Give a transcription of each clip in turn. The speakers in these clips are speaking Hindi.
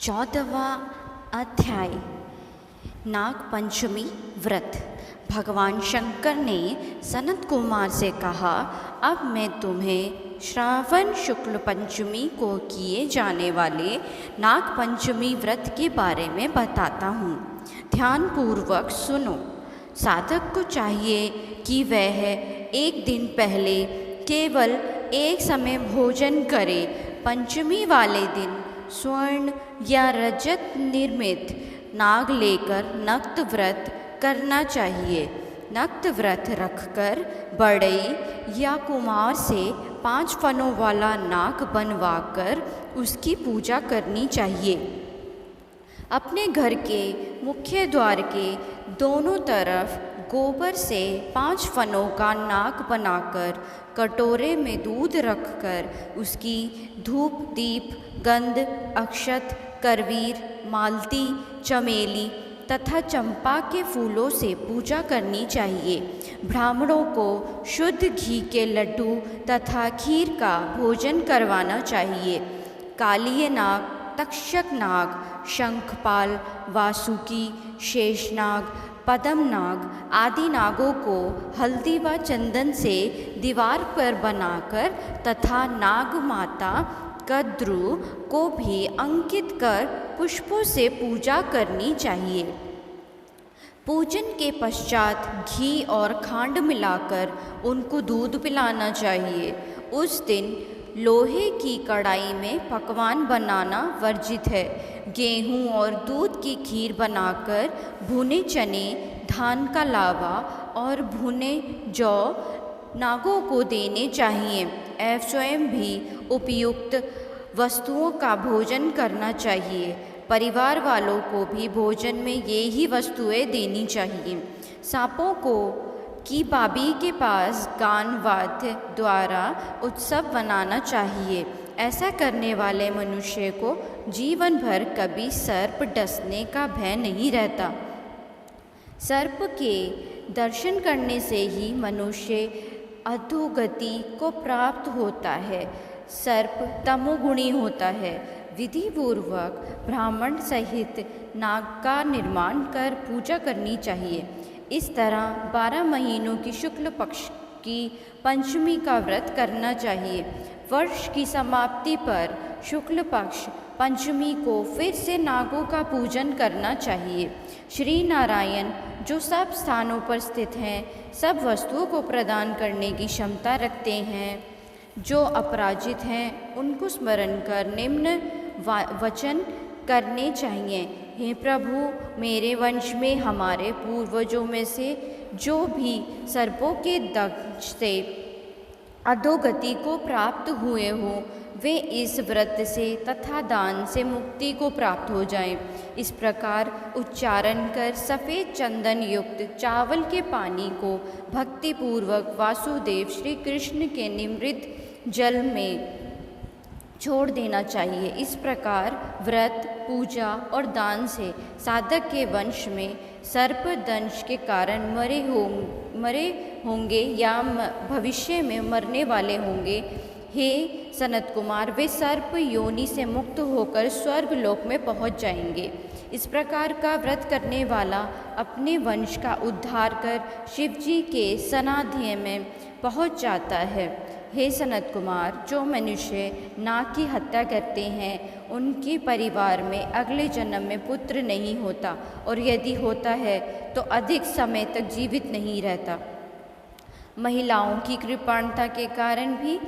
14वां अध्याय नाग पंचमी व्रत। भगवान शंकर ने सनत कुमार से कहा, अब मैं तुम्हें श्रावण शुक्ल पंचमी को किए जाने वाले नाग पंचमी व्रत के बारे में बताता हूँ। ध्यानपूर्वक सुनो। साधक को चाहिए कि वह एक दिन पहले केवल एक समय भोजन करे। पंचमी वाले दिन स्वर्ण या रजत निर्मित नाग लेकर नक्त व्रत करना चाहिए। नक्त व्रत रखकर बढ़ई या कुमार से 5 फनों वाला नाग बनवाकर उसकी पूजा करनी चाहिए। अपने घर के मुख्य द्वार के दोनों तरफ गोबर से 5 फनों का नाग बनाकर कटोरे में दूध रखकर उसकी धूप दीप गंध अक्षत करवीर मालती चमेली तथा चंपा के फूलों से पूजा करनी चाहिए। ब्राह्मणों को शुद्ध घी के लड्डू तथा खीर का भोजन करवाना चाहिए। कालिय नाग, तक्षक नाग, शंखपाल, वासुकी, शेषनाग, पद्मनाग आदि नागों को हल्दी व चंदन से दीवार पर बनाकर तथा नाग माता कद्रु को भी अंकित कर पुष्पों से पूजा करनी चाहिए। पूजन के पश्चात घी और खांड मिलाकर उनको दूध पिलाना चाहिए। उस दिन लोहे की कढ़ाई में पकवान बनाना वर्जित है। गेहूं और दूध की खीर बनाकर भुने चने, धान का लावा और भुने जौ नागों को देने चाहिए। स्वयं भी उपयुक्त वस्तुओं का भोजन करना चाहिए। परिवार वालों को भी भोजन में ये ही वस्तुएं देनी चाहिए। सांपों को की बाबी के पास गान वाद्य द्वारा उत्सव मनाना चाहिए। ऐसा करने वाले मनुष्य को जीवन भर कभी सर्प डसने का भय नहीं रहता। सर्प के दर्शन करने से ही मनुष्य अधोगति को प्राप्त होता है। सर्प तमोगुणी होता है। विधि पूर्वक ब्राह्मण सहित नाग का निर्माण कर पूजा करनी चाहिए। इस तरह 12 महीनों की शुक्ल पक्ष की पंचमी का व्रत करना चाहिए। वर्ष की समाप्ति पर शुक्ल पक्ष पंचमी को फिर से नागों का पूजन करना चाहिए। श्री नारायण जो सब स्थानों पर स्थित हैं, सब वस्तुओं को प्रदान करने की क्षमता रखते हैं, जो अपराजित हैं, उनको स्मरण कर निम्न वचन करने चाहिए। हे प्रभु, मेरे वंश में हमारे पूर्वजों में से जो भी सर्पों के दंश से अधोगति को प्राप्त हुए हों, वे इस व्रत से तथा दान से मुक्ति को प्राप्त हो जाएं। इस प्रकार उच्चारण कर सफ़ेद चंदन युक्त चावल के पानी को भक्तिपूर्वक वासुदेव श्री कृष्ण के निमृत जल में छोड़ देना चाहिए। इस प्रकार व्रत, पूजा और दान से साधक के वंश में सर्प दंश के कारण मरे होंगे या भविष्य में मरने वाले होंगे। हे सनत कुमार, वे सर्प योनि से मुक्त होकर स्वर्ग लोक में पहुंच जाएंगे। इस प्रकार का व्रत करने वाला अपने वंश का उद्धार कर शिवजी के सानिध्य में पहुंच जाता है। हे सनत कुमार, जो मनुष्य नाग की हत्या करते हैं, उनके परिवार में अगले जन्म में पुत्र नहीं होता, और यदि होता है तो अधिक समय तक जीवित नहीं रहता। महिलाओं की कृपणता के कारण भी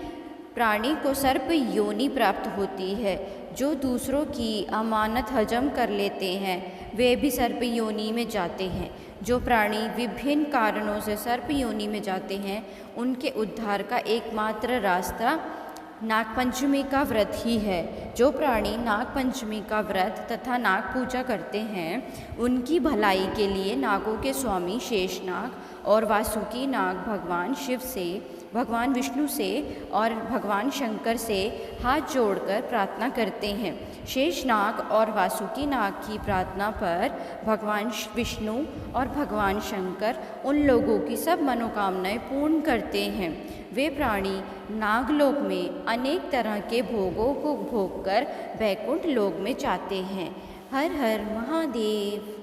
प्राणी को सर्प योनि प्राप्त होती है। जो दूसरों की अमानत हजम कर लेते हैं, वे भी सर्प योनि में जाते हैं। जो प्राणी विभिन्न कारणों से सर्प योनि में जाते हैं, उनके उद्धार का एकमात्र रास्ता नागपंचमी का व्रत ही है। जो प्राणी नागपंचमी का व्रत तथा नाग पूजा करते हैं, उनकी भलाई के लिए नागों के स्वामी शेषनाग और वासुकी नाग भगवान शिव से भगवान विष्णु से और भगवान शंकर से हाथ जोड़कर प्रार्थना करते हैं। शेषनाग और वासुकी नाग की प्रार्थना पर भगवान विष्णु और भगवान शंकर उन लोगों की सब मनोकामनाएं पूर्ण करते हैं। वे प्राणी नागलोक में अनेक तरह के भोगों को भोग कर वैकुंठ लोक में जाते हैं। हर हर महादेव।